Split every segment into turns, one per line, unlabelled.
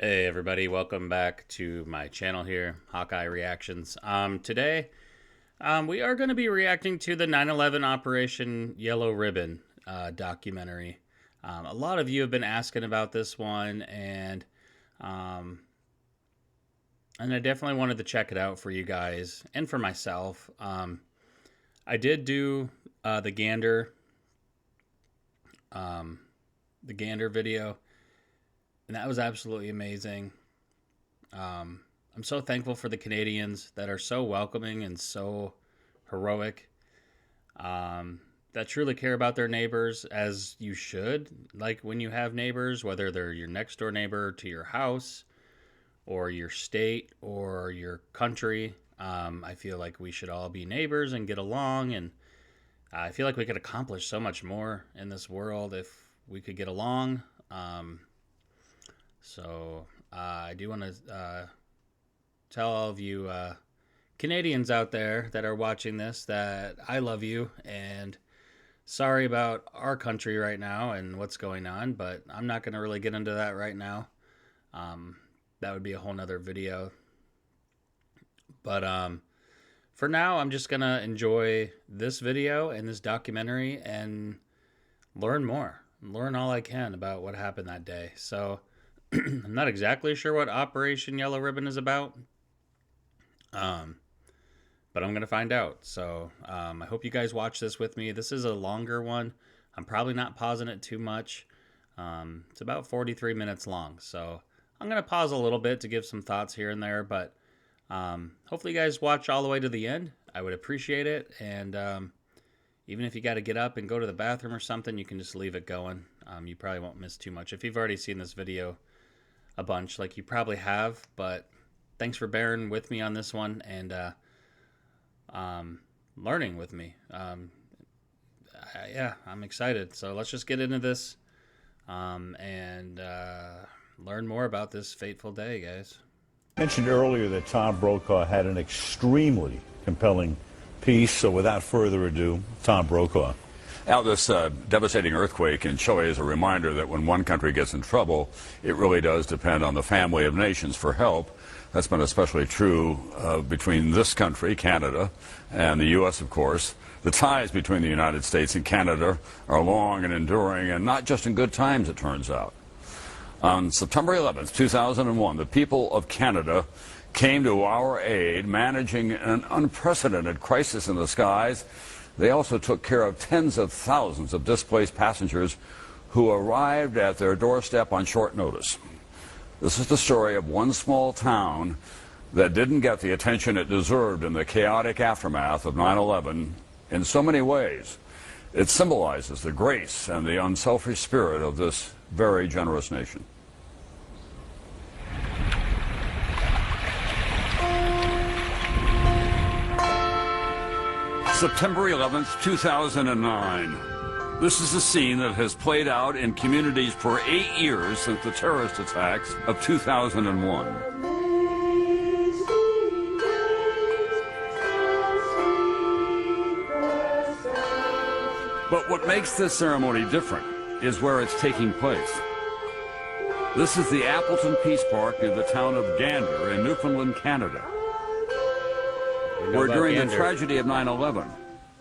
Hey everybody, welcome back to my channel here, Hawkeye Reactions. Today, we are going to be reacting to the 9/11 Operation Yellow Ribbon documentary. A lot of you have been asking about this one, and I definitely wanted to check it out for you guys and for myself. I did do the Gander video, and that was absolutely amazing. I'm so thankful for the Canadians that are so welcoming and so heroic, that truly care about their neighbors, as you should. Like when you have neighbors, whether they're your next door neighbor to your house or your state or your country, I feel like we should all be neighbors and get along. And I feel like we could accomplish so much more in this world if we could get along. So I do want to tell all of you Canadians out there that are watching this that I love you, and sorry about our country right now and what's going on, but I'm not going to really get into that right now. That would be a whole nother video. But for now, I'm just going to enjoy this video and this documentary and learn more. Learn all I can about what happened that day. So I'm not exactly sure what Operation Yellow Ribbon is about, but I'm going to find out. So I hope you guys watch this with me. This is a longer one. I'm probably not pausing it too much. It's about 43 minutes long, so I'm going to pause a little bit to give some thoughts here and there, but hopefully you guys watch all the way to the end. I would appreciate it, and even if you got to get up and go to the bathroom or something, you can just leave it going. You probably won't miss too much. If you've already seen this video a bunch, like you probably have, but thanks for bearing with me on this one and learning with me. Yeah, I'm excited. So let's just get into this and learn more about this fateful day, guys.
Mentioned earlier that Tom Brokaw had an extremely compelling piece, so without further ado, Tom Brokaw.
Al, this devastating earthquake in Chile is a reminder that when one country gets in trouble, it really does depend on the family of nations for help. That's been especially true between this country, Canada, and the U.S., of course. The ties between the United States and Canada are long and enduring, and not just in good times, it turns out. On September 11th, 2001, the people of Canada came to our aid, managing an unprecedented crisis in the skies. They also took care of tens of thousands of displaced passengers who arrived at their doorstep on short notice. This is the story of one small town that didn't get the attention it deserved in the chaotic aftermath of 9/11 in so many ways. It symbolizes the grace and the unselfish spirit of this very generous nation. September 11th, 2009. This is a scene that has played out in communities for 8 years since the terrorist attacks of 2001. But what makes this ceremony different is where it's taking place. This is the Appleton Peace Park near the town of Gander in Newfoundland, Canada, where during the tragedy of 9/11,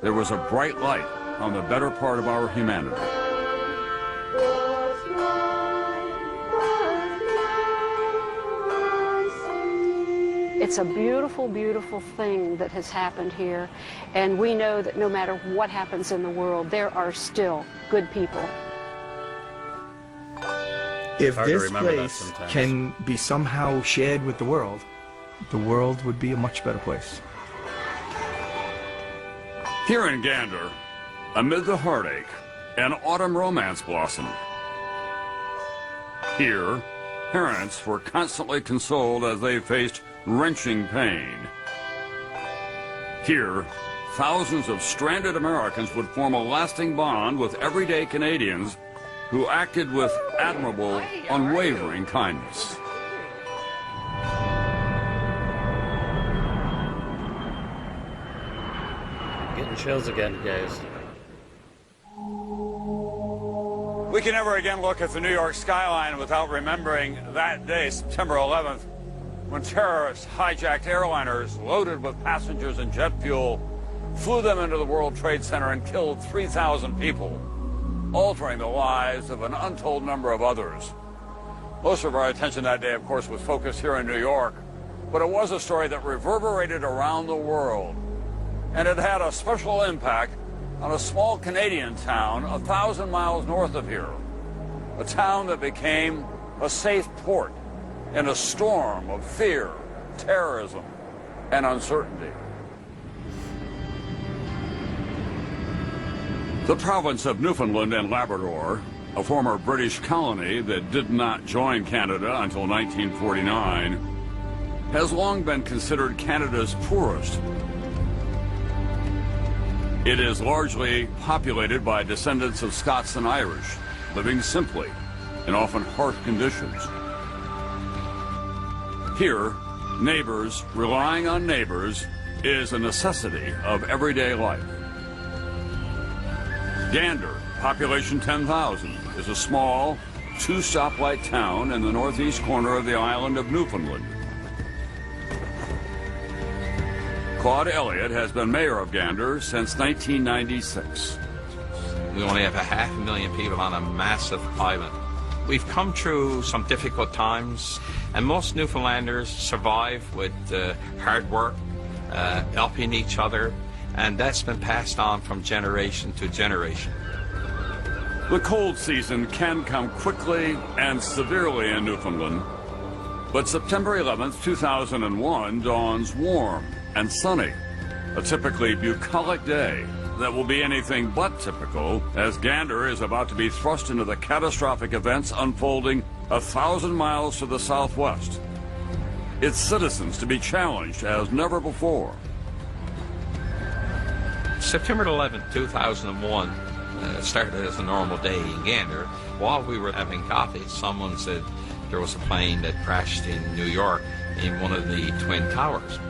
there was a bright light on the better part of our humanity.
It's a beautiful, beautiful thing that has happened here, and we know that no matter what happens in the world, there are still good people.
If this place can be somehow shared with the world would be a much better place.
Here in Gander, amid the heartache, an autumn romance blossomed. Here, parents were constantly consoled as they faced wrenching pain. Here, thousands of stranded Americans would form a lasting bond with everyday Canadians who acted with admirable, unwavering kindness.
Getting chills again, guys.
We can never again look at the New York skyline without remembering that day, September 11th, when terrorists hijacked airliners loaded with passengers and jet fuel, flew them into the World Trade Center and killed 3,000 people, altering the lives of an untold number of others. Most of our attention that day, of course, was focused here in New York, but it was a story that reverberated around the world, and it had a special impact on a small Canadian town 1,000 miles north of here, a town that became a safe port in a storm of fear, terrorism, and uncertainty. The province of Newfoundland and Labrador, a former British colony that did not join Canada until 1949, has long been considered Canada's poorest. It is largely populated by descendants of Scots and Irish, living simply in often harsh conditions. Here, neighbors relying on neighbors is a necessity of everyday life. Gander, population 10,000, is a small, two-stoplight town in the northeast corner of the island of Newfoundland. Claude Elliott has been mayor of Gander since 1996.
We only have 500,000 people on a massive island. We've come through some difficult times, and most Newfoundlanders survive with hard work, helping each other, and that's been passed on from generation to generation.
The cold season can come quickly and severely in Newfoundland, but September 11th, 2001 dawns warm and sunny, a typically bucolic day that will be anything but typical as Gander is about to be thrust into the catastrophic events unfolding 1,000 miles to the southwest. Its citizens to be challenged as never before.
September 11, 2001 started as a normal day in Gander. While we were having coffee, someone said there was a plane that crashed in New York in one of the Twin Towers.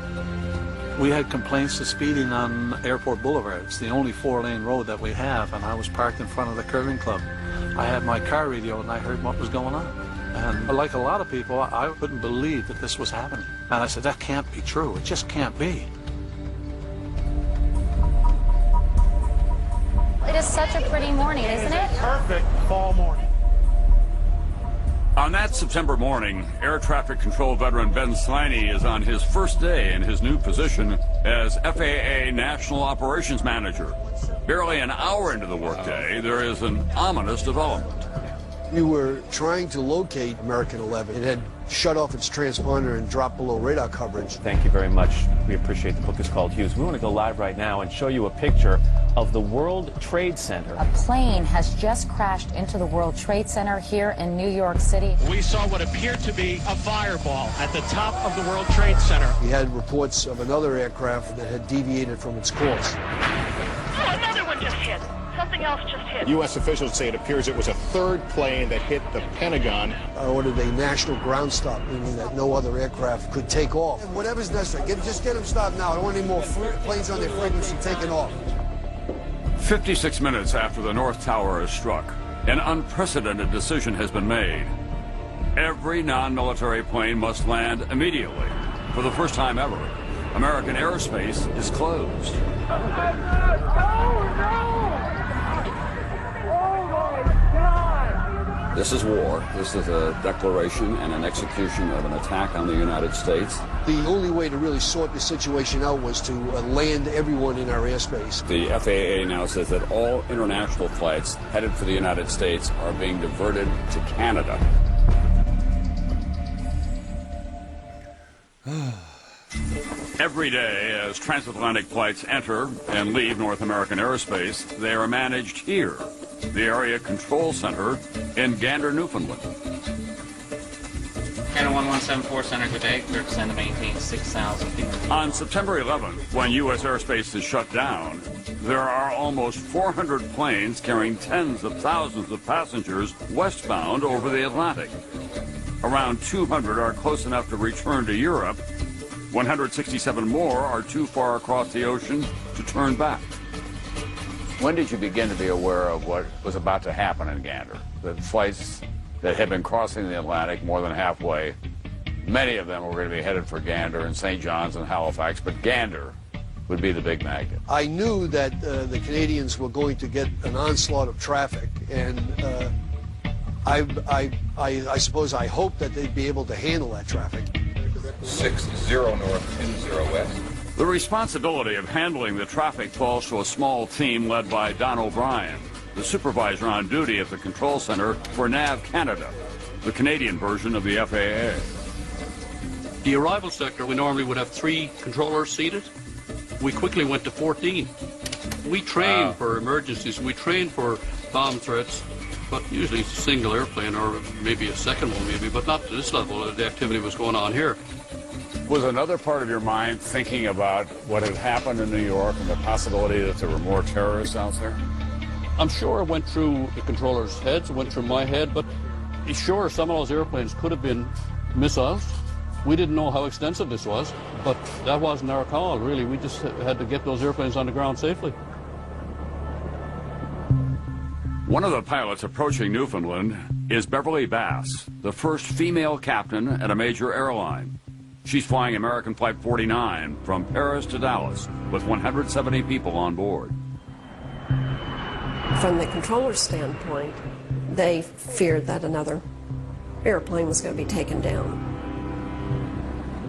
We had complaints of speeding on Airport Boulevard. It's the only 4-lane road that we have, and I was parked in front of the curling club. I had my car radio and I heard what was going on. And like a lot of people, I couldn't believe that this was happening. And I said, that can't be true. It just can't be.
It is such a pretty morning, isn't it?
Perfect fall morning.
On that September morning, air traffic control veteran Ben Sliney is on his first day in his new position as FAA National Operations Manager. Barely an hour into the workday, there is an ominous development.
We were trying to locate American 11. It had shut off its transponder and dropped below radar coverage.
Thank you very much. We appreciate the book is called Hughes. We want to go live right now and show you a picture of the World Trade Center.
A plane has just crashed into the World Trade Center here in New York City.
We saw what appeared to be a fireball at the top of the World Trade Center.
We had reports of another aircraft that had deviated from its course.
Oh, another one just hit. Something else just hit.
U.S. officials say it appears it was a third plane that hit the Pentagon.
I ordered a national ground stop, meaning that no other aircraft could take off. Whatever's necessary. Just get them stopped now. I don't want any more planes on their frequency taking off.
56 minutes after the North Tower is struck, an unprecedented decision has been made. Every non-military plane must land immediately. For the first time ever, American airspace is closed.
This is war. This is a declaration and an execution of an attack on the United States.
The only way to really sort the situation out was to land everyone in our airspace.
The FAA now says that all international flights headed for the United States are being diverted to Canada.
Every day, as transatlantic flights enter and leave North American airspace, they are managed here, the Area Control Center in Gander, Newfoundland.
Gander 1174 Center, good day. Clear to send to maintain 6,000 feet.
On September 11th, when U.S. airspace is shut down, there are almost 400 planes carrying tens of thousands of passengers westbound over the Atlantic. Around 200 are close enough to return to Europe. 167 more are too far across the ocean to turn back.
When did you begin to be aware of what was about to happen in Gander?
that flights that had been crossing the Atlantic more than halfway, many of them were going to be headed for Gander and St. John's and Halifax, but Gander would be the big magnet.
I knew that the Canadians were going to get an onslaught of traffic, and I suppose I hoped that they'd be able to handle that traffic.
60 north, 20 west.
The responsibility of handling the traffic falls to a small team led by Don O'Brien, the supervisor on duty at the control center for NAV Canada, the Canadian version of the FAA.
The arrival sector, we normally would have 3 controllers seated. We quickly went to 14. We train for emergencies, we train for bomb threats, but usually it's a single airplane or maybe a second one maybe, but not to this level. The activity was going on here.
Was another part of your mind thinking about what had happened in New York and the possibility that there were more terrorists out there?
I'm sure it went through the controllers' heads, it went through my head, but sure, some of those airplanes could have been missiles. We didn't know how extensive this was, but that wasn't our call, really. We just had to get those airplanes on the ground safely.
One of the pilots approaching Newfoundland is Beverly Bass, the first female captain at a major airline. She's flying American Flight 49 from Paris to Dallas with 170 people on board.
From the controller's standpoint, they feared that another airplane was going to be taken down.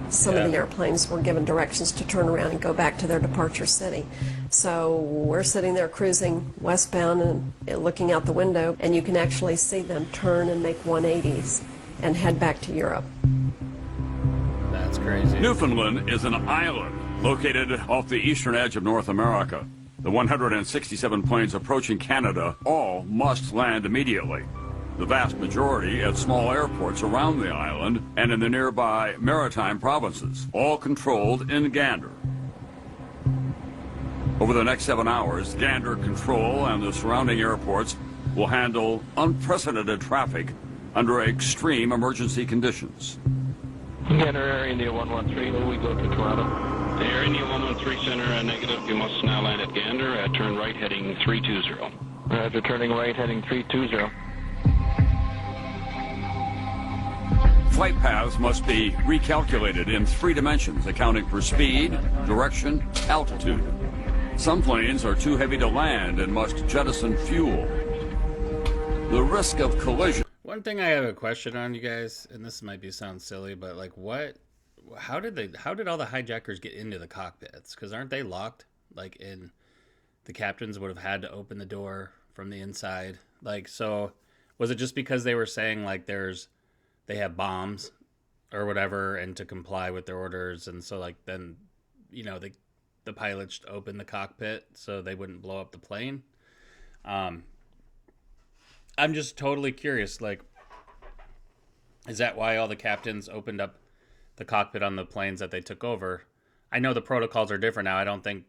Some of the airplanes were given directions to turn around and go back to their departure city. So we're sitting there cruising westbound and looking out the window, and you can actually see them turn and make 180s and head back to Europe.
That's crazy.
Newfoundland is an island located off the eastern edge of North America. The 167 planes approaching Canada all must land immediately. The vast majority at small airports around the island and in the nearby maritime provinces, all controlled in Gander. Over the next 7 hours, Gander Control and the surrounding airports will handle unprecedented traffic under extreme emergency conditions.
Gander Air India 113, we go to Toronto.
Air India 113 Center, negative. You must now land at Gander. Turn right heading 320.
Roger, turning right heading 320.
Flight paths must be recalculated in 3 dimensions, accounting for speed, direction, altitude. Some planes are too heavy to land and must jettison fuel. The risk of collision.
One thing I have a question on, you guys, and this might sound silly, but like, how did all the hijackers get into the cockpits? Because aren't they locked? Like, the captains would have had to open the door from the inside. Like, so was it just because they were saying like they have bombs or whatever, and to comply with their orders, and so like then, you know, the pilots opened the cockpit so they wouldn't blow up the plane? I'm just totally curious, like, is that why all the captains opened up the cockpit on the planes that they took over? I know the protocols are different now. I don't think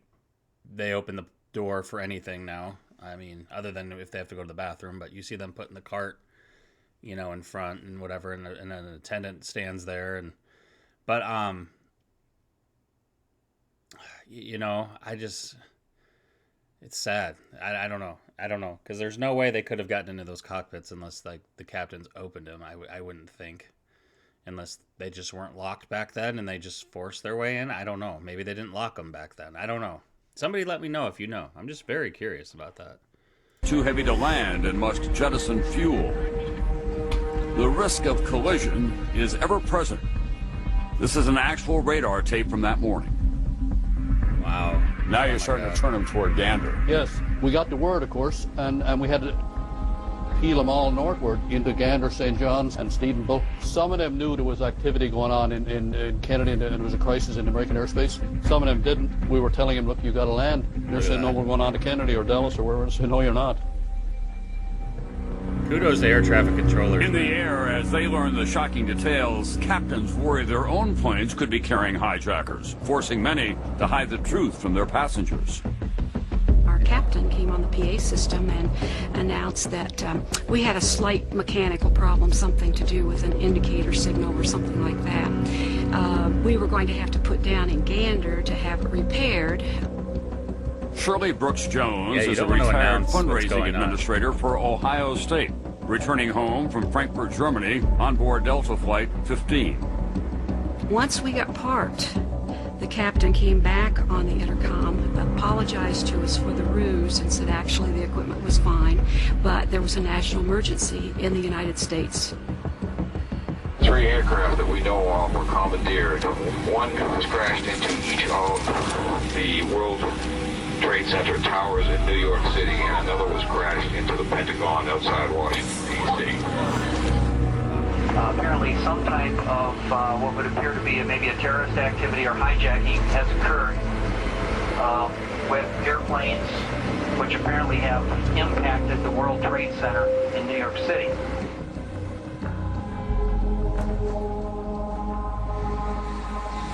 they open the door for anything now. I mean, other than if they have to go to the bathroom, but you see them putting the cart, you know, in front and whatever, and an attendant stands there, but you know, it's sad. I don't know, because there's no way they could have gotten into those cockpits unless like the captains opened them. I wouldn't think, unless they just weren't locked back then and they just forced their way in. I don't know. Maybe they didn't lock them back then. I don't know. Somebody let me know if you know. I'm just very curious about that.
Too heavy to land and must jettison fuel. The risk of collision is ever present. This is an actual radar tape from that morning.
Wow.
Now you're starting to turn them toward Gander.
Yes, we got the word, of course, and we had to peel them all northward into Gander, St. John's, and Stephenville. Some of them knew there was activity going on in Kennedy, and there was a crisis in American airspace. Some of them didn't. We were telling them, look, you got to land. They're saying, no, we're going on to Kennedy or Dallas or wherever. They said, no, you're not.
Kudos to air traffic controllers.
In the air, as they learn the shocking details, captains worry their own planes could be carrying hijackers, forcing many to hide the truth from their passengers.
Our captain came on the PA system and announced that we had a slight mechanical problem, something to do with an indicator signal or something like that. We were going to have to put down in Gander to have it repaired.
Shirley Brooks Jones is a retired fundraising administrator for Ohio State. returning home from Frankfurt, Germany, on board Delta Flight 15.
Once we got parked, the captain came back on the intercom, apologized to us for the ruse, and said actually the equipment was fine, but there was a national emergency in the United States.
3 aircraft that we know of were commandeered. One was crashed into each of the World Trade Center towers in New York City, and another was crashed into the Pentagon outside Washington, D.C.
Apparently some type of what would appear to be maybe a terrorist activity or hijacking has occurred with airplanes which apparently have impacted the World Trade Center in New York City.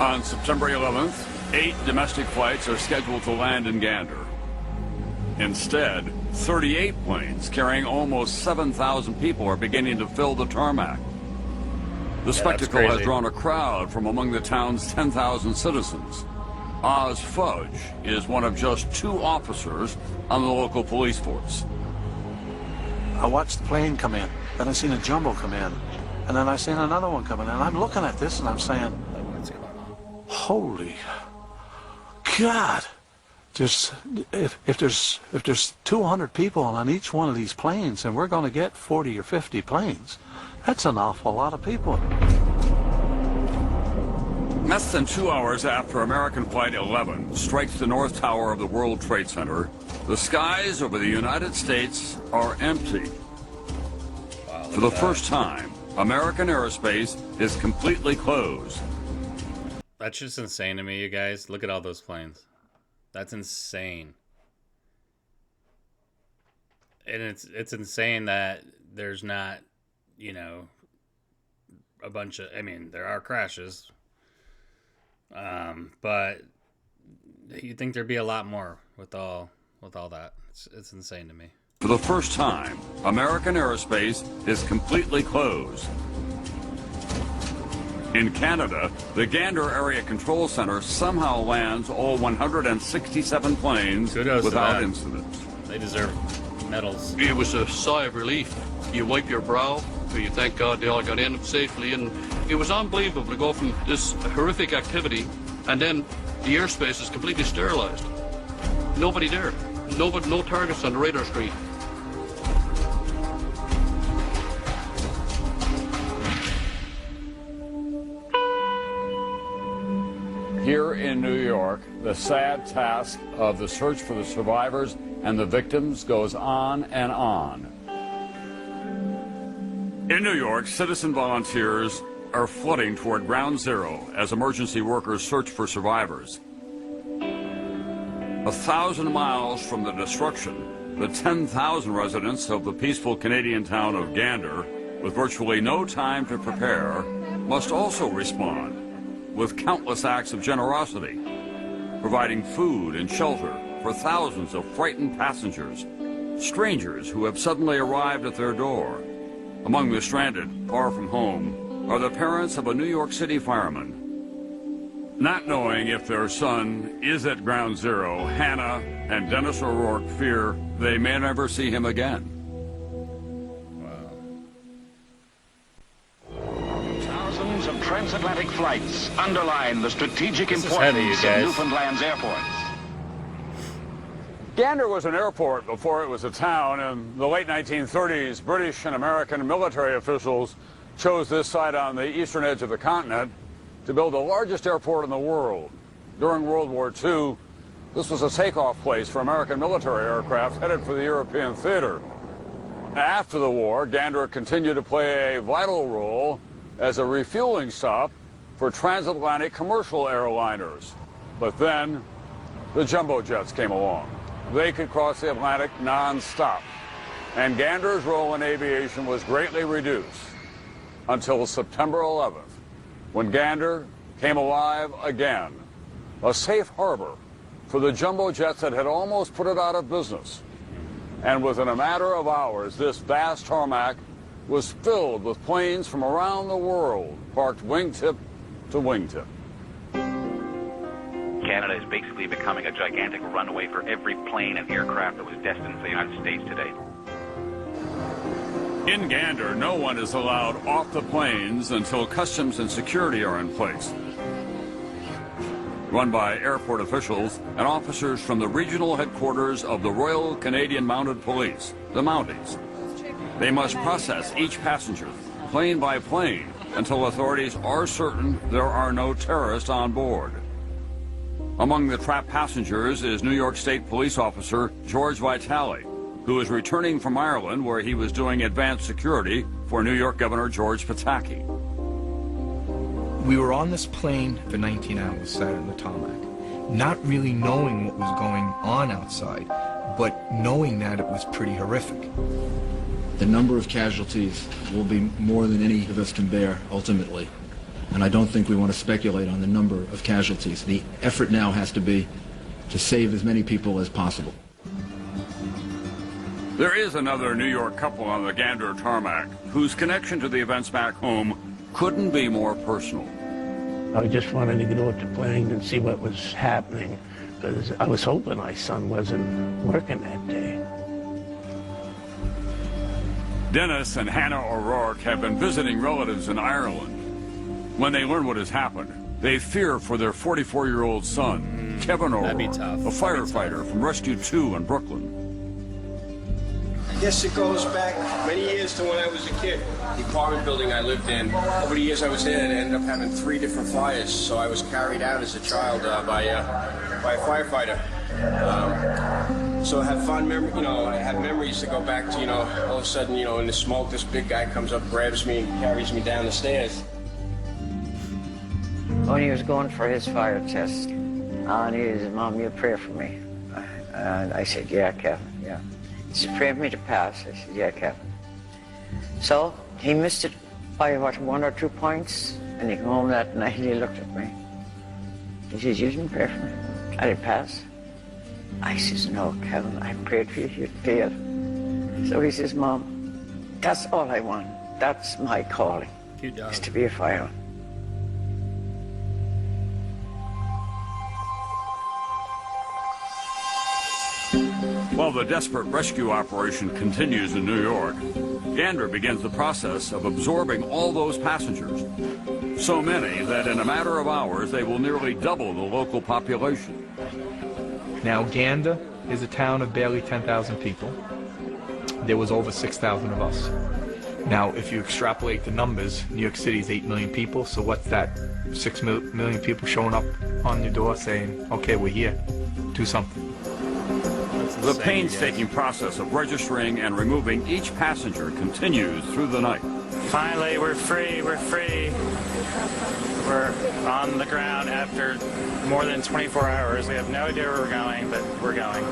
On September 11th, 8 domestic flights are scheduled to land in Gander. Instead, 38 planes carrying almost 7,000 people are beginning to fill the tarmac. The spectacle has drawn a crowd from among the town's 10,000 citizens. Oz Fudge is one of just 2 officers on the local police force.
I watched the plane come in, then I seen a jumbo come in, and then I seen another one come in, and I'm looking at this and I'm saying, holy God! Just if there's 200 people on each one of these planes, and we're going to get 40 or 50 planes, that's an awful lot of people.
Less than 2 hours after American Flight 11 strikes the North Tower of the World Trade Center, the skies over the United States are empty.
Wow,
For the first time, American airspace is completely closed.
That's just insane to me, you guys. Look at all those planes. That's insane. And it's insane that there's not, you know, a bunch of, I mean, there are crashes. But you'd think there'd be a lot more with all that. It's insane to me.
For the first time, American airspace is completely closed. In Canada, the Gander Area Control Center somehow lands all 167 planes without incident.
They deserve medals.
It was a sigh of relief. You wipe your brow, you thank God they all got in safely, and it was unbelievable to go from this horrific activity, and then the airspace is completely sterilized. Nobody there. No targets on the radar screen.
Here in New York, the sad task of the search for the survivors and the victims goes on and on. In New York, citizen volunteers are flooding toward Ground Zero as emergency workers search for survivors. 1,000 miles from the destruction, the 10,000 residents of the peaceful Canadian town of Gander, with virtually no time to prepare, must also respond with countless acts of generosity, providing food and shelter for thousands of frightened passengers, strangers who have suddenly arrived at their door. Among the stranded, far from home, are the parents of a New York City fireman. Not knowing if their son is at Ground Zero, Hannah and Dennis O'Rourke fear they may never see him again.
Thousands of transatlantic flights underline the strategic importance of Newfoundland's airports.
Gander was an airport before it was a town. In the late 1930s, British and American military officials chose this site on the eastern edge of the continent to build the largest airport in the world. During World War II, this was a takeoff place for American military aircraft headed for the European theater. After the war, Gander continued to play a vital role as a refueling stop for transatlantic commercial airliners. But then, the jumbo jets came along. They could cross the Atlantic non-stop, and Gander's role in aviation was greatly reduced until September 11th, when Gander came alive again, a safe harbor for the jumbo jets that had almost put it out of business. And within a matter of hours, this vast tarmac was filled with planes from around the world, parked wingtip to wingtip.
Canada is basically becoming a gigantic runway for every plane and aircraft that was destined for the United States today.
In Gander, no one is allowed off the planes until customs and security are in place. Run by airport officials and officers from the regional headquarters of the Royal Canadian Mounted Police, the Mounties. They must process each passenger, plane by plane, until authorities are certain there are no terrorists on board. Among the trapped passengers is New York State Police Officer George Vitale, who is returning from Ireland where he was doing advanced security for New York Governor George Pataki.
We were on this plane for 19 hours, sat on the tarmac, not really knowing what was going on outside, but knowing that it was pretty horrific.
The number of casualties will be more than any of us can bear, ultimately. And I don't think we want to speculate on the number of casualties. The effort now has to be to save as many people as possible.
There is another New York couple on the Gander tarmac whose connection to the events back home couldn't be more personal.
I just wanted to get off the plane and see what was happening, because I was hoping my son wasn't working that day.
Dennis and Hannah O'Rourke have been visiting relatives in Ireland. When they learn what has happened, they fear for their 44-year-old son, Kevin O'Rourke, a firefighter from Rescue 2 in Brooklyn.
I guess it goes back many years to when I was a kid. The apartment building I lived in, over the years I was in, I ended up having 3 different fires, so I was carried out as a child by a firefighter. So I have fond memories, I have memories to go back to, all of a sudden, in the smoke, this big guy comes up, grabs me, and carries me down the stairs.
When he was going for his fire test, and he said, "Mom, you pray for me." And I said, "Yeah, Kevin, yeah." He said, "Pray for me to pass." I said, "Yeah, Kevin." So he missed it by, 1 or 2 points, and he came home that night and he looked at me. He says, "You didn't pray for me. I didn't pass." I says, "No, Kevin, I prayed for you, you failed." So he says, "Mom, that's all I want. That's my calling, is to be a fireman."
While the desperate rescue operation continues in New York, Gander begins the process of absorbing all those passengers. So many that in a matter of hours they will nearly double the local population.
Now, Gander is a town of barely 10,000 people. There was over 6,000 of us. Now, if you extrapolate the numbers, New York City is 8 million people, so what's that? 6 million people showing up on your door saying, "Okay, we're here, do something."
The painstaking process of registering and removing each passenger continues through the night.
Finally, we're free, we're free. We're on the ground after more than 24 hours. We have no idea where we're going, but we're going.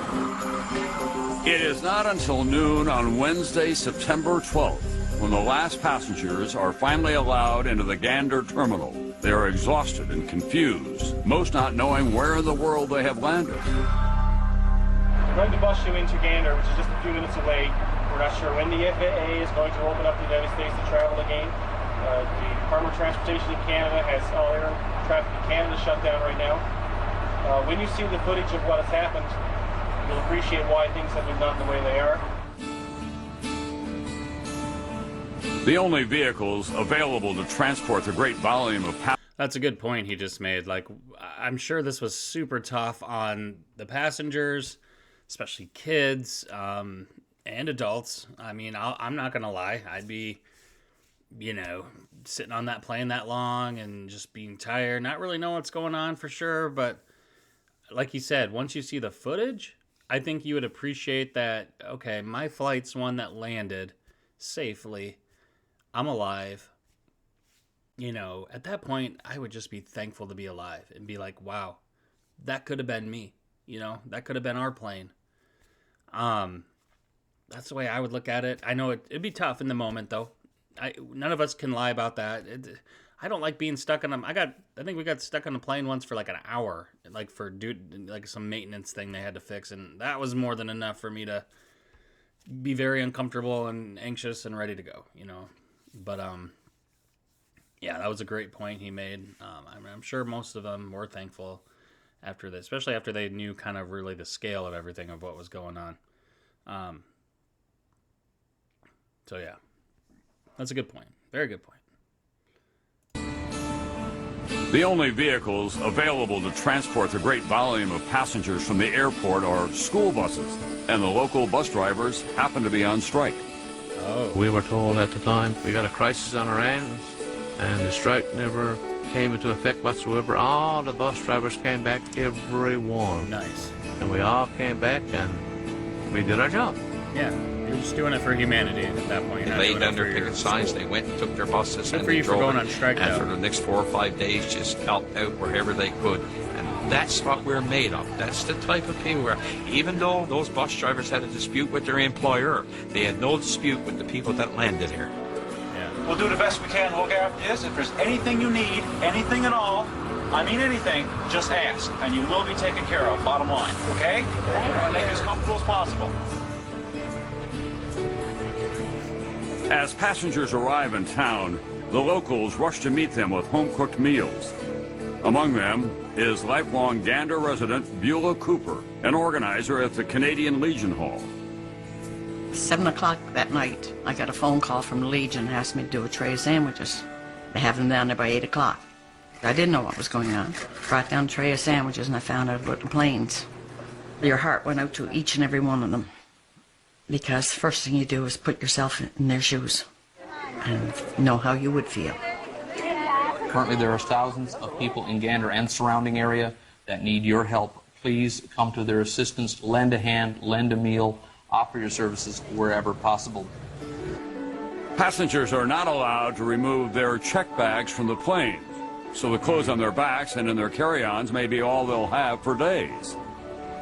It is not until noon on Wednesday, September 12th, when the last passengers are finally allowed into the Gander terminal. They are exhausted and confused, most not knowing where in the world they have landed.
We're going to bus you into Gander, which is just a few minutes away. We're not sure when the FAA is going to open up the United States to travel again. The Department of Transportation in Canada has all air traffic in Canada shut down right now. When you see the footage of what has happened, you'll appreciate why things have been done the way they are.
The only vehicles available to transport the great volume of passengers.
That's a good point he just made. Like, I'm sure this was super tough on the passengers, especially kids, and adults. I mean, I'm not going to lie. I'd be, sitting on that plane that long and just being tired, not really know what's going on for sure. But like he said, once you see the footage, I think you would appreciate that, okay, my flight's one that landed safely. I'm alive. At that point, I would just be thankful to be alive and be like, wow, that could have been me. That could have been our plane. That's the way I would look at it. I know it'd be tough in the moment, though. None of us can lie about that. I don't like being stuck on them. I think we got stuck on a plane once for like an hour, like for some maintenance thing they had to fix, and that was more than enough for me to be very uncomfortable and anxious and ready to go. But yeah, that was a great point he made. I'm sure most of them were thankful after this, especially after they knew kind of really the scale of everything of what was going on. So yeah, That's a good point. Very good point.
The only vehicles available to transport the great volume of passengers from the airport are school buses, and the local bus drivers happen to be on strike.
Oh.
We were told at the time we got a crisis on our hands, and the strike never came into effect whatsoever. All the bus drivers came back, everyone.
Nice.
And we all came back, and we did our job.
Yeah, you're just doing it for humanity at that point.
They laid down their picket signs, they went and took their buses,
Good
and
for
they
you for
drove
going
it.
on strike,
and
though.
for the next 4 or 5 days, just helped out wherever they could. And that's what we're made of. That's the type of people we're. Even though those bus drivers had a dispute with their employer, they had no dispute with the people that landed here.
We'll do the best we can to look after this. If there's anything you need, anything at all, I mean anything, just ask, and you will be taken care of, bottom line, okay? Make it as comfortable as possible.
As passengers arrive in town, the locals rush to meet them with home-cooked meals. Among them is lifelong Gander resident Beulah Cooper, an organizer at the Canadian Legion Hall.
7 o'clock that night, I got a phone call from the Legion and asked me to do a tray of sandwiches. They have them down there by 8 o'clock. I didn't know what was going on. Brought down a tray of sandwiches and I found out about the planes. Your heart went out to each and every one of them. Because the first thing you do is put yourself in their shoes and know how you would feel.
Currently there are thousands of people in Gander and surrounding area that need your help. Please come to their assistance, lend a hand, lend a meal, offer your services wherever possible.
Passengers are not allowed to remove their check bags from the plane, so the clothes on their backs and in their carry-ons may be all they'll have for days.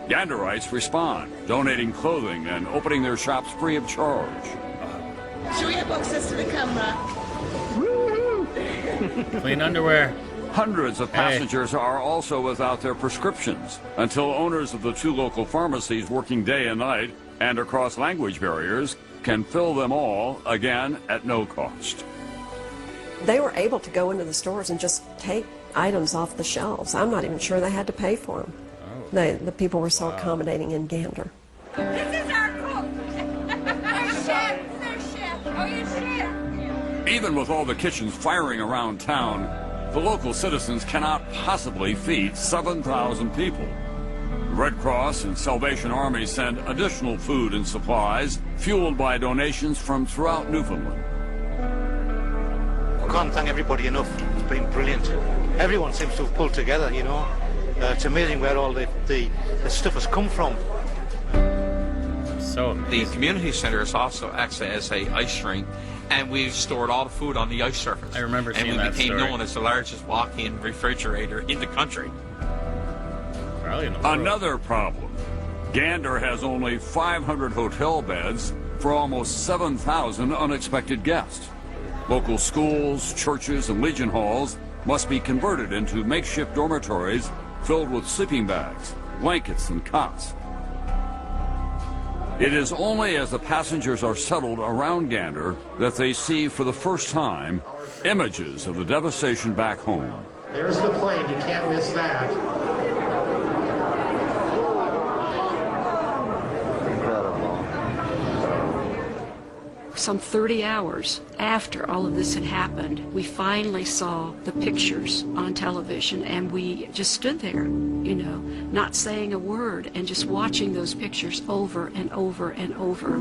Ganderites respond, donating clothing and opening their shops free of charge.
Show your boxes to the camera.
Clean underwear.
Hundreds of passengers are also without their prescriptions until owners of the 2 local pharmacies working day and night and across language barriers can fill them all, again, at no cost.
They were able to go into the stores and just take items off the shelves. I'm not even sure they had to pay for them. The people were so accommodating in Gander.
This is our cook. Our chef. Our chef. Oh, your chef.
Even with all the kitchens firing around town, the local citizens cannot possibly feed 7,000 people. The Red Cross and Salvation Army send additional food and supplies, fueled by donations from throughout Newfoundland.
I can't thank everybody enough. It's been brilliant. Everyone seems to have pulled together, you know. It's amazing where all the stuff has come from.
So amazing.
The community center is also acts as a ice rink, and we've stored all the food on the ice surface.
I remember seeing
and
that
we became
story.
known as the largest walk-in refrigerator in the country.
Probably in the world.
Another problem. Gander has only 500 hotel beds for almost 7,000 unexpected guests. Local schools, churches, and Legion halls must be converted into makeshift dormitories filled with sleeping bags, blankets, and cots. It is only as the passengers are settled around Gander that they see for the first time images of the devastation back home.
There's the plane. You can't miss that.
Some 30 hours after all of this had happened, we finally saw the pictures on television, and we just stood there, you know, not saying a word and just watching those pictures over and over and over.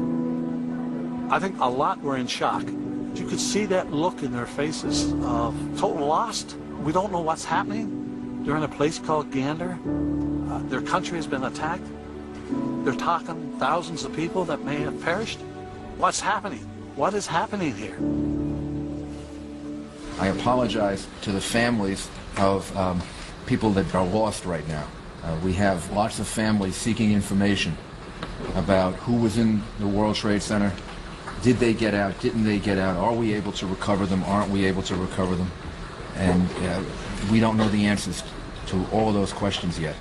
I think a lot were in shock. You could see that look in their faces of total lost. We don't know what's happening. They're in a place called Gander. Their country has been attacked. They're talking thousands of people that may have perished. What's happening? What is happening here?
I apologize to the families of people that are lost right now. We have lots of families seeking information about who was in the World Trade Center. Did they get out? Didn't they get out? Are we able to recover them? Aren't we able to recover them? And we don't know the answers to all of those questions yet.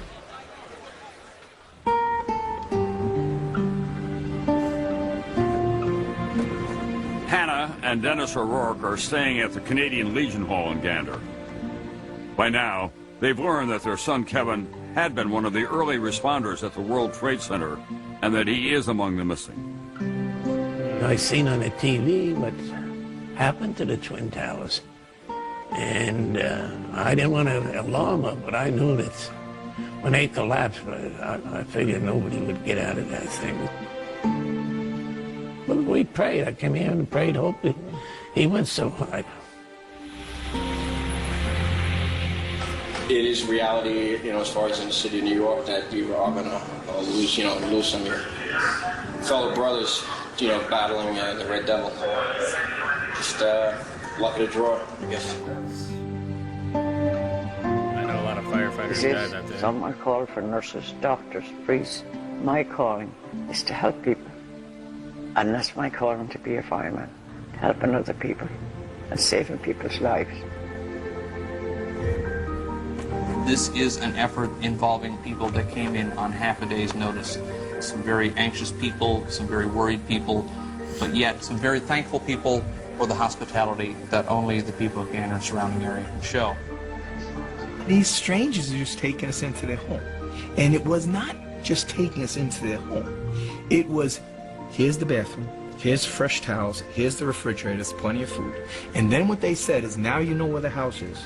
Hannah and Dennis O'Rourke are staying at the Canadian Legion Hall in Gander. By now, they've learned that their son Kevin had been one of the early responders at the World Trade Center and that he is among the missing.
I seen on the TV, but happened to the Twin Towers. And I didn't want to alarm her, but I knew that when they collapsed, I figured nobody would get out of that thing. But we prayed. I came here and prayed, hoping he went so high.
It is reality, as far as in the city of New York, that you are going to lose some of your fellow brothers, battling the Red Devil. Just luck of the draw, I guess.
I know a lot of firefighters died that day.
Some are called for nurses, doctors, priests. My calling is to help people. And that's my calling to be a fireman, helping other people and saving people's lives.
This is an effort involving people that came in on half a day's notice. Some very anxious people, some very worried people, but yet some very thankful people for the hospitality that only the people of Gander and surrounding area can show.
These strangers are just taking us into their home. And it was not just taking us into their home. It was, here's the bathroom, here's fresh towels, here's the refrigerator, there's plenty of food. And then what they said is, now you know where the house is.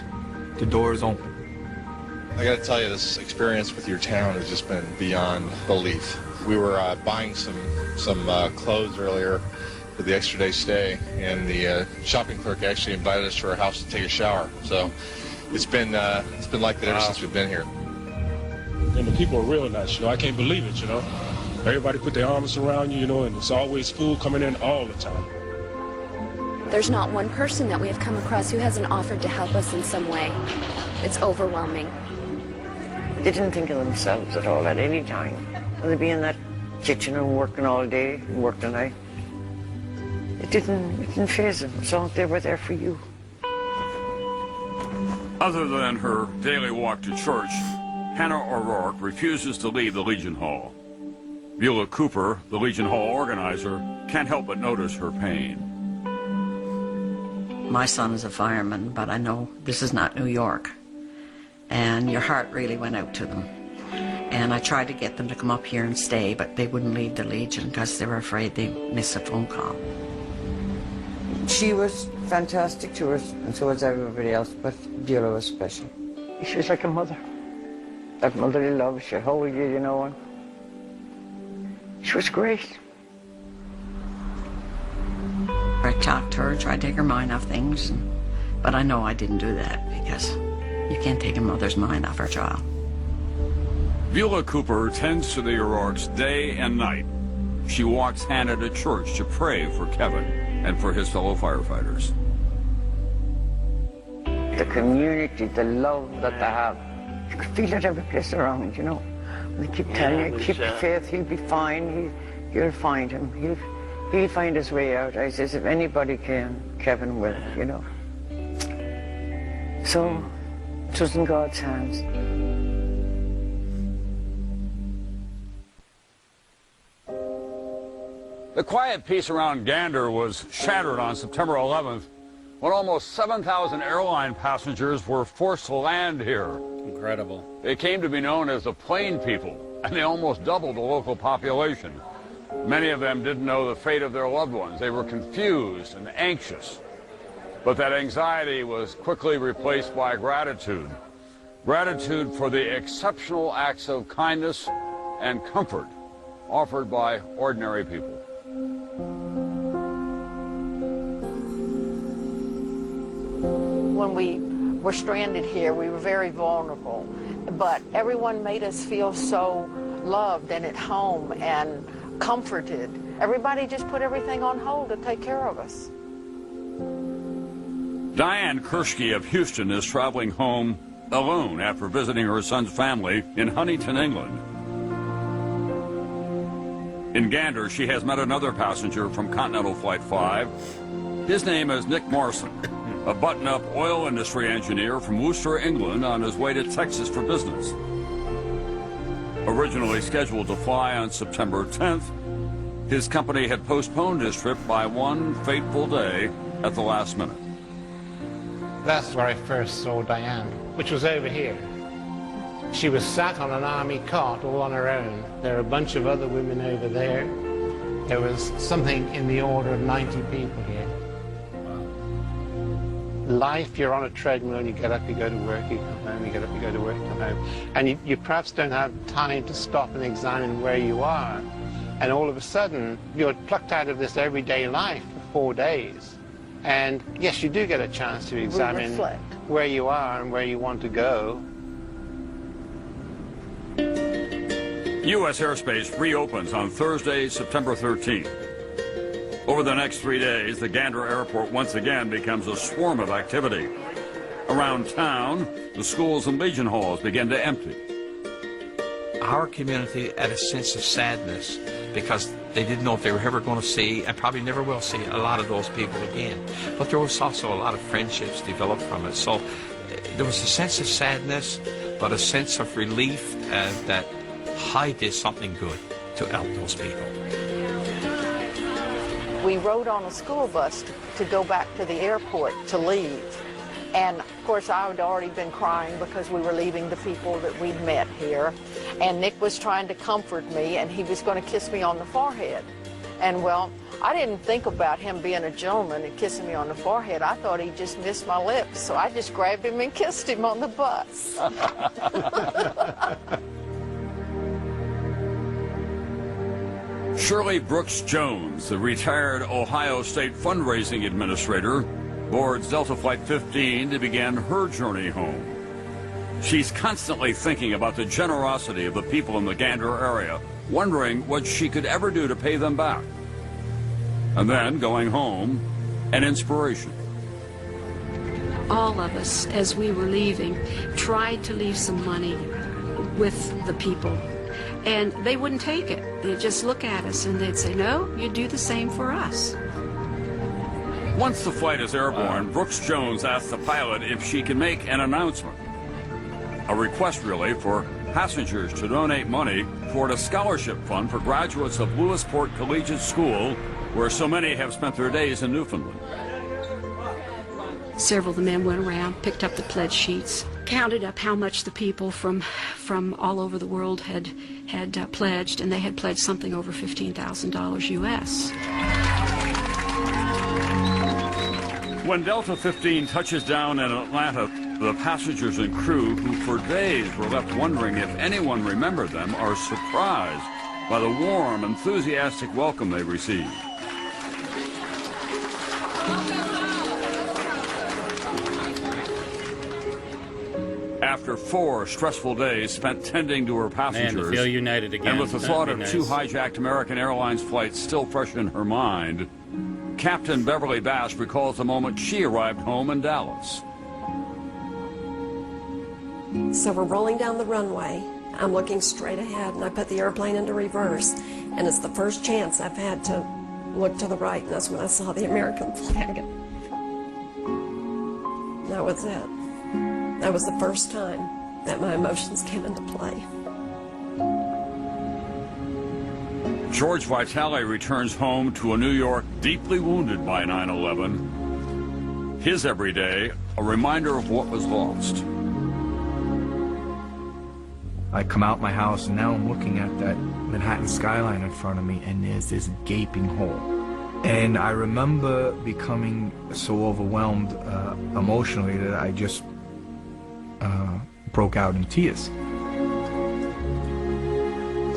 The door is open.
I got to tell you, this experience with your town has just been beyond belief. We were buying some clothes earlier for the extra day stay, and the shopping clerk actually invited us to her house to take a shower. So it's been like that ever since we've been here.
And the people are real nice. I can't believe it. Everybody put their arms around you. And it's always food coming in all the time.
There's not one person that we have come across who hasn't offered to help us in some way. It's overwhelming.
They didn't think of themselves at all at any time. They'd be in that kitchen and working all day and work the night. It didn't faze them, so they were there for you.
Other than her daily walk to church, Hannah O'Rourke refuses to leave the Legion Hall. Beulah Cooper, the Legion Hall organizer, can't help but notice her pain.
My son is a fireman, but I know this is not New York. And your heart really went out to them. And I tried to get them to come up here and stay, but they wouldn't leave the Legion because they were afraid they'd miss a phone call.
She was fantastic to us, and so was everybody else, but Beulah was special. She was like a mother. That motherly love, she'd hold you, and she was great.
I talked to her, tried to take her mind off things, but I know I didn't do that because you can't take a mother's mind off her child.
Beulah Cooper tends to the O'Rourke's day and night. She walks Hannah to church to pray for Kevin and for his fellow firefighters.
The community, the love that they have, you could feel it every place around, They keep telling you, keep faith, he'll be fine, you'll find him, he'll find his way out. I says, if anybody can, Kevin will, So, it was in God's hands.
The quiet peace around Gander was shattered on September 11th when almost 7,000 airline passengers were forced to land here.
Incredible.
They came to be known as the Plane People, and they almost doubled the local population. Many of them didn't know the fate of their loved ones. They were confused and anxious. But that anxiety was quickly replaced by gratitude. Gratitude for the exceptional acts of kindness and comfort offered by ordinary people.
When we were stranded here, we were very vulnerable, but everyone made us feel so loved and at home and comforted. Everybody just put everything on hold to take care of us.
Diane Kershke of Houston is traveling home alone after visiting her son's family in Huntington, England. In Gander, she has met another passenger from Continental Flight 5. His name is Nick Morrison, a button-up oil industry engineer from Worcester, England, on his way to Texas for business. Originally scheduled to fly on September 10th, his company had postponed his trip by one fateful day at the last minute.
That's where I first saw Diane, which was over here. She was sat on an army cot all on her own. There were a bunch of other women over there. There was something in the order of 90 people here.
life, you're on a treadmill, you get up, you go to work, you come home, you get up, you go to work, come home. And you perhaps don't have time to stop and examine where you are. And all of a sudden, you're plucked out of this everyday life for 4 days. And yes, you do get a chance to examine where you are and where you want to go.
U.S. airspace reopens on Thursday, September 13th. Over the next 3 days, the Gander Airport once again becomes a swarm of activity. Around town, the schools and Legion halls begin to empty.
Our community had a sense of sadness because they didn't know if they were ever going to see, and probably never will see, a lot of those people again. But there was also a lot of friendships developed from it. So there was a sense of sadness, but a sense of relief that I did something good to help those people.
We rode on a school bus to go back to the airport to leave. And of course I had already been crying because we were leaving the people that we'd met here. And Nick was trying to comfort me, and he was going to kiss me on the forehead. And well, I didn't think about him being a gentleman and kissing me on the forehead. I thought he just missed my lips. So I just grabbed him and kissed him on the bus.
Shirley Brooks Jones, the retired Ohio State fundraising administrator, boards Delta Flight 15 to begin her journey home. She's constantly thinking about the generosity of the people in the Gander area, wondering what she could ever do to pay them back. And then, going home, an inspiration.
All of us, as we were leaving, tried to leave some money with the people. And they wouldn't take it. They'd just look at us and they'd say, no, you do the same for us.
Once the flight is airborne, Brooks Jones asked the pilot if she can make an announcement. A request, really, for passengers to donate money toward a scholarship fund for graduates of Lewisport Collegiate School, where so many have spent their days in Newfoundland.
Several of the men went around, picked up the pledge sheets, counted up how much the people from all over the world had pledged, and they had pledged something over $15,000 U.S.
When Delta 15 touches down in Atlanta, the passengers and crew, who for days were left wondering if anyone remembered them, are surprised by the warm, enthusiastic welcome they received. After 4 stressful days spent tending to her passengers,
Man, to feel united again,
and with the thought of
nice.
2 hijacked American Airlines flights still fresh in her mind, Captain Beverly Bass recalls the moment she arrived home in Dallas.
So we're rolling down the runway. I'm looking straight ahead, and I put the airplane into reverse. And it's the first chance I've had to look to the right, and that's when I saw the American flag. That was it. That was the first time that my emotions came into play.
George Vitale returns home to a New York deeply wounded by 9/11. His everyday, a reminder of what was lost.
I come out my house, and now I'm looking at that Manhattan skyline in front of me, and there's this gaping hole. And I remember becoming so overwhelmed emotionally that I just broke out in tears.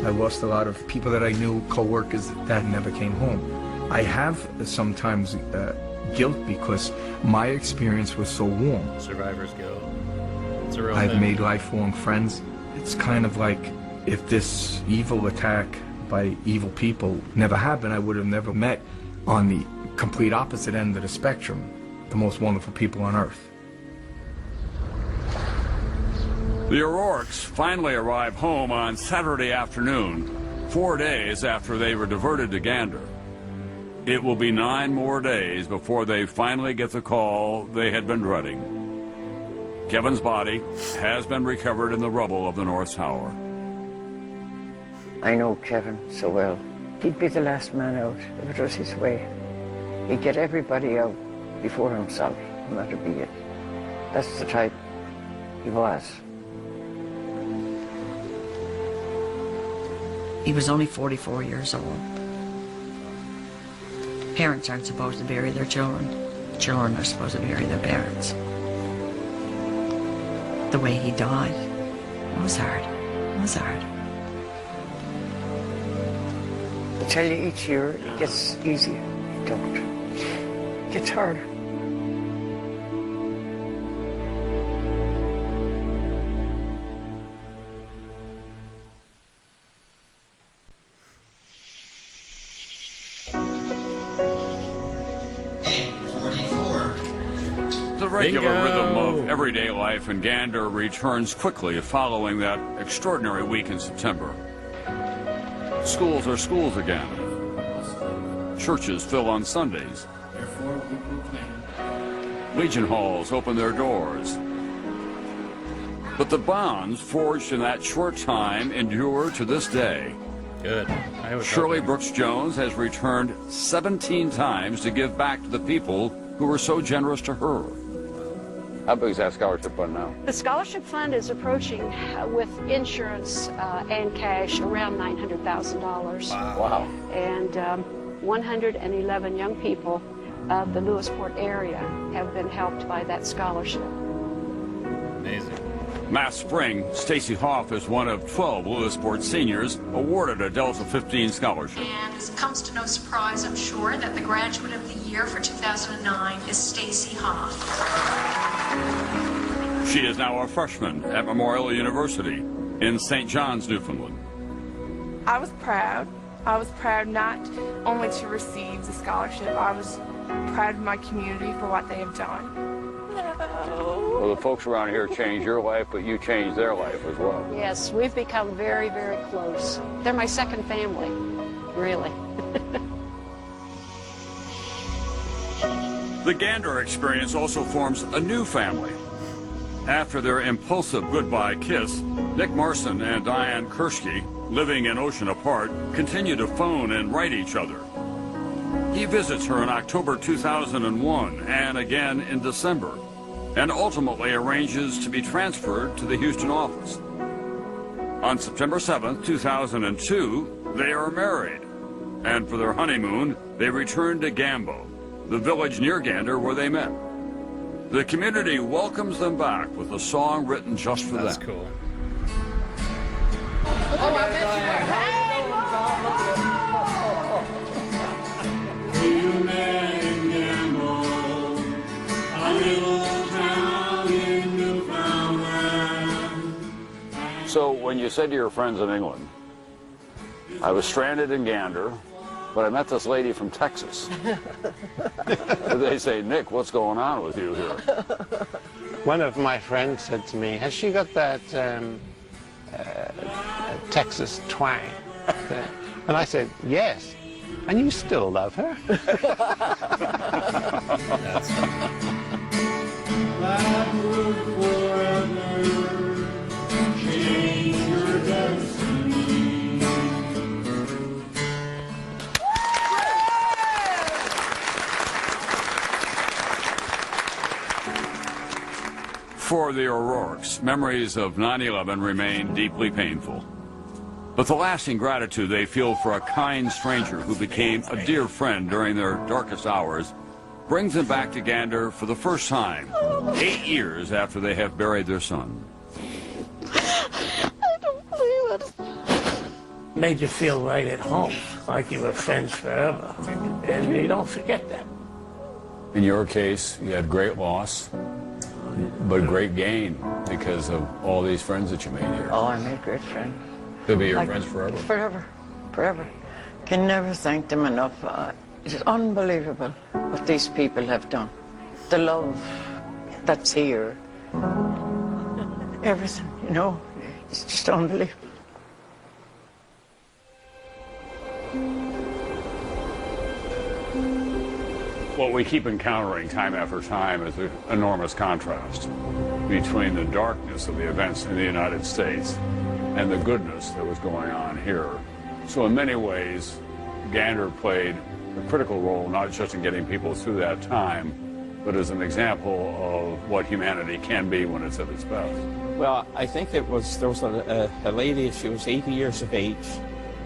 I lost a lot of people that I knew, co-workers that never came home. I have sometimes guilt because my experience was so warm.
Survivor's guilt. It's a real
I've
thing.
made lifelong friends. It's kind of like if this evil attack by evil people never happened, I would have never met on the complete opposite end of the spectrum the most wonderful people on earth.
The O'Rourkes finally arrive home on Saturday afternoon, 4 days after they were diverted to Gander. It will be 9 more days before they finally get the call they had been dreading. Kevin's body has been recovered in the rubble of the North Tower.
I know Kevin so well. He'd be the last man out if it was his way. He'd get everybody out before himself, no matter be it. That's the type he was.
He was only 44 years old. Parents aren't supposed to bury their children. children are supposed to bury their parents. The way he died, it was hard. It was hard.
I tell you, each year it gets easier. It don't. It gets harder.
The regular
Bingo!
rhythm of everyday life in Gander returns quickly following that extraordinary week in September. Schools are schools again. Churches fill on Sundays. Legion halls open their doors. But the bonds forged in that short time endure to this day.
Good.
Shirley Brooks Jones has returned 17 times to give back to the people who were so generous to her. How big is that scholarship fund now?
The scholarship fund is approaching, with insurance and cash, around $900,000.
Wow.
And 111 young people of the Lewisport area have been helped by that scholarship.
Amazing.
Last spring, Stacy Hoff is one of 12 Lewisport seniors awarded a Delta 15 scholarship.
And as it comes to no surprise, I'm sure, that the graduate of the year for 2009 is Stacy Hoff.
She is now a freshman at Memorial University in St. John's, Newfoundland.
I was proud. I was proud not only to receive the scholarship, I was proud of my community for what they have done.
Well, the folks around here changed your life, but you changed their life as well.
Yes, we've become very, very close. They're my second family, really.
The Gander experience also forms a new family. After their impulsive goodbye kiss, Nick Marson and Diane Kershke, living an ocean apart, continue to phone and write each other. He visits her in October 2001 and again in December, and ultimately arranges to be transferred to the Houston office. On September 7th, 2002, they are married, and for their honeymoon, they return to Gambo, the village near Gander where they met. The community welcomes them back with a song written just for them.
That's cool.
Oh, I bet you
You met in Gambo, a little town in Newfoundland.
So when you said to your friends in England, I was stranded in Gander, but I met this lady from Texas. They say, Nick, what's going on with you here?
One of my friends said to me, has she got that Texas twang? And I said, yes. And you still love her?
That's
That would forever change your destiny.
For the O'Rourkes, memories of 9/11 remain deeply painful. But the lasting gratitude they feel for a kind stranger who became a dear friend during their darkest hours brings them back to Gander for the first time, 8 years after they have buried their son.
I don't believe it.
Made you feel right at home, like you were friends forever. And you don't forget that.
In your case, you had great loss, but great gain because of all these friends that you made here.
Oh, I made great friends.
They'll be your
Like,
friends forever.
Forever. Forever. Can never thank them enough. It's unbelievable what these people have done. The love that's here. Everything, you know. It's just unbelievable.
What we keep encountering time after time is an enormous contrast between the darkness of the events in the United States and the goodness that was going on here. So in many ways, Gander played a critical role, not just in getting people through that time, but as an example of what humanity can be when it's at its best.
Well, I think there was a lady, she was 80 years of age,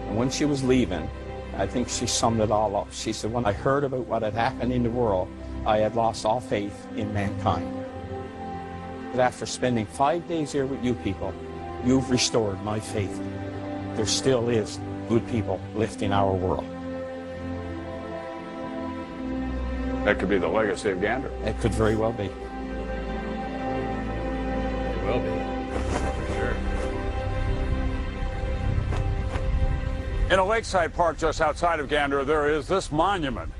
and when she was leaving, I think she summed it all up. She said, when I heard about what had happened in the world,
I had lost all faith in mankind. But after spending 5 days here with you people, you've restored my faith. There still is good people lifting our world.
That could be the legacy of Gander.
It could very well be.
It will be, for sure.
In a lakeside park just outside of Gander, there is this monument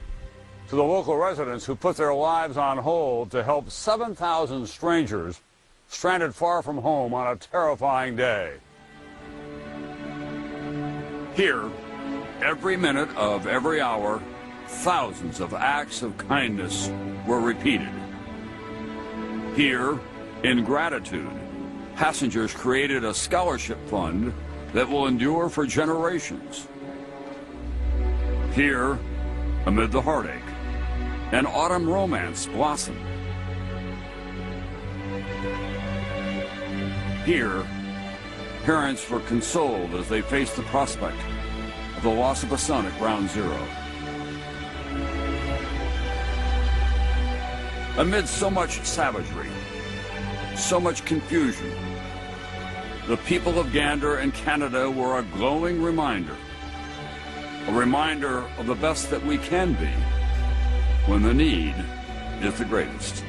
to the local residents who put their lives on hold to help 7,000 strangers stranded far from home on a terrifying day. Here, every minute of every hour, thousands of acts of kindness were repeated. Here, in gratitude, passengers created a scholarship fund that will endure for generations. Here, amid the heartache, an autumn romance blossomed. Here, parents were consoled as they faced the prospect of the loss of a son at ground zero. Amid so much savagery, so much confusion, the people of Gander and Canada were a glowing reminder of the best that we can be when the need is the greatest.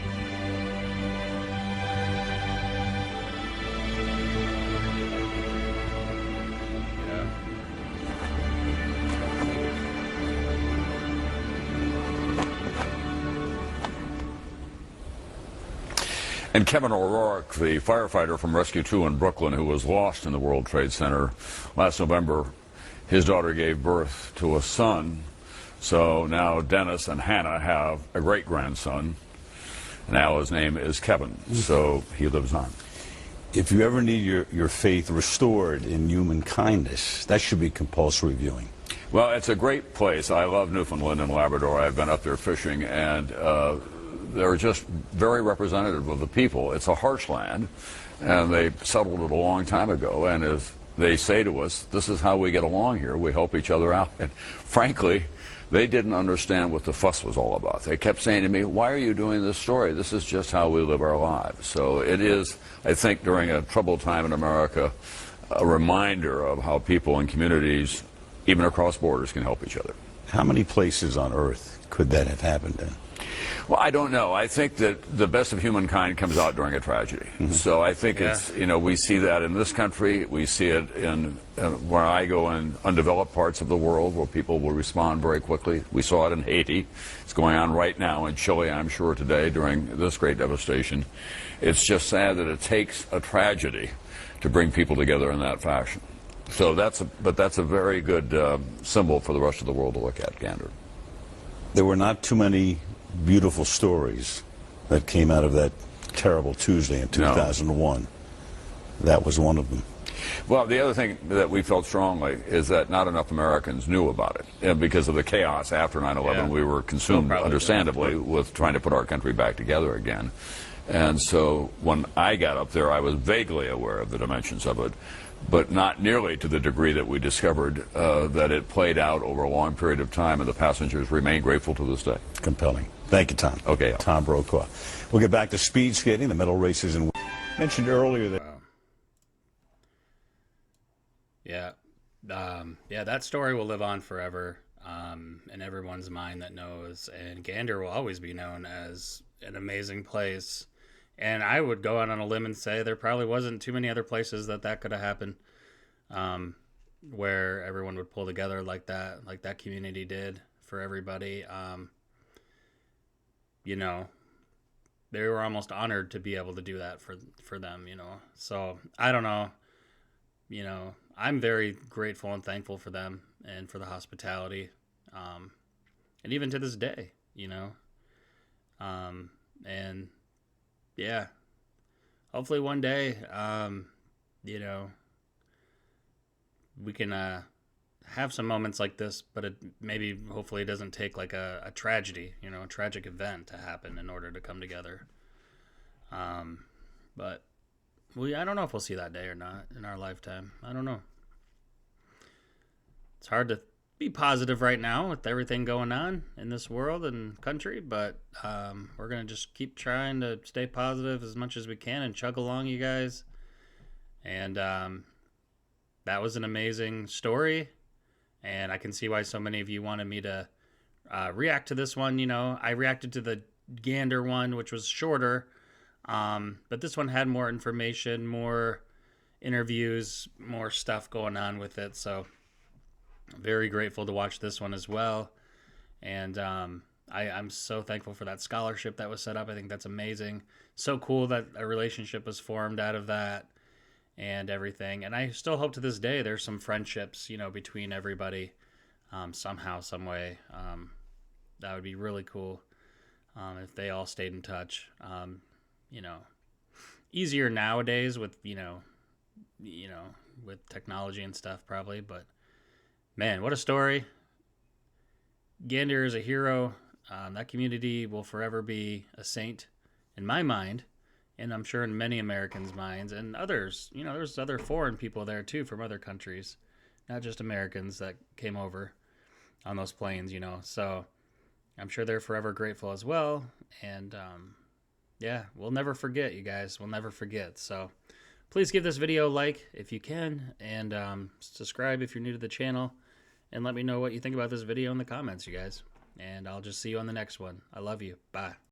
And Kevin O'Rourke, the firefighter from Rescue 2 in Brooklyn who was lost in the World Trade Center last November, his daughter gave birth to a son. So now Dennis and Hannah have a great-grandson. Now his name is Kevin, so he lives on.
If you ever need your faith restored in human kindness, that should be compulsory viewing.
Well, it's a great place. I love Newfoundland and Labrador. I've been up there fishing, and they're just very representative of the people. It's a harsh land, and they settled it a long time ago. And as they say to us, this is how we get along here. We help each other out. And frankly, they didn't understand what the fuss was all about. They kept saying to me, why are you doing this story? This is just how we live our lives. So it is, I think, during a troubled time in America, a reminder of how people and communities, even across borders, can help each other.
How many places on Earth could that have happened in?
Well, I don't know. I think that the best of humankind comes out during a tragedy. So I think it's, we see that in this country. We see it in where I go in undeveloped parts of the world where people will respond very quickly. We saw it in Haiti. It's going on right now in Chile, I'm sure, today during this great devastation. It's just sad that it takes a tragedy to bring people together in that fashion. So that's a very good symbol for the rest of the world to look at, Gander.
There were not too many beautiful stories that came out of that terrible Tuesday in 2001. No. That was one of them.
Well, the other thing that we felt strongly is that not enough Americans knew about it. And because of the chaos after 9/11, we were consumed, understandably, with trying to put our country back together again. And so when I got up there, I was vaguely aware of the dimensions of it, but not nearly to the degree that we discovered that it played out over a long period of time, and the passengers remain grateful to this day.
Compelling. Thank you, Tom.
Okay.
Tom Brokaw. We'll get back to speed skating, the medal races, and mentioned earlier that.
Yeah, that story will live on forever in everyone's mind that knows, and Gander will always be known as an amazing place. And I would go out on a limb and say there probably wasn't too many other places that could have happened, where everyone would pull together like that community did for everybody. They were almost honored to be able to do that for them, So I don't know, I'm very grateful and thankful for them and for the hospitality, and even to this day, and yeah, hopefully one day, we can have some moments like this, but hopefully it doesn't take like a tragedy, a tragic event to happen in order to come together. But I don't know if we'll see that day or not in our lifetime. I don't know. It's hard to be positive right now with everything going on in this world and country, but we're going to just keep trying to stay positive as much as we can and chug along, you guys. And that was an amazing story, and I can see why so many of you wanted me to react to this one. You know, I reacted to the Gander one, which was shorter, but this one had more information, more interviews, more stuff going on with it, so very grateful to watch this one as well. And I'm so thankful for that scholarship that was set up. I think that's amazing. So cool that a relationship was formed out of that and everything. And I still hope to this day there's some friendships, you know, between everybody somehow, some way. That would be really cool if they all stayed in touch. You know, easier nowadays with, you know, with technology and stuff probably, but man, what a story. Gander is a hero. That community will forever be a saint in my mind, and I'm sure in many Americans' minds and others. You know, there's other foreign people there too from other countries, not just Americans that came over on those planes, you know. So I'm sure they're forever grateful as well. And yeah, we'll never forget, you guys. We'll never forget. So please give this video a like if you can, and subscribe if you're new to the channel. And let me know what you think about this video in the comments, you guys. And I'll just see you on the next one. I love you. Bye.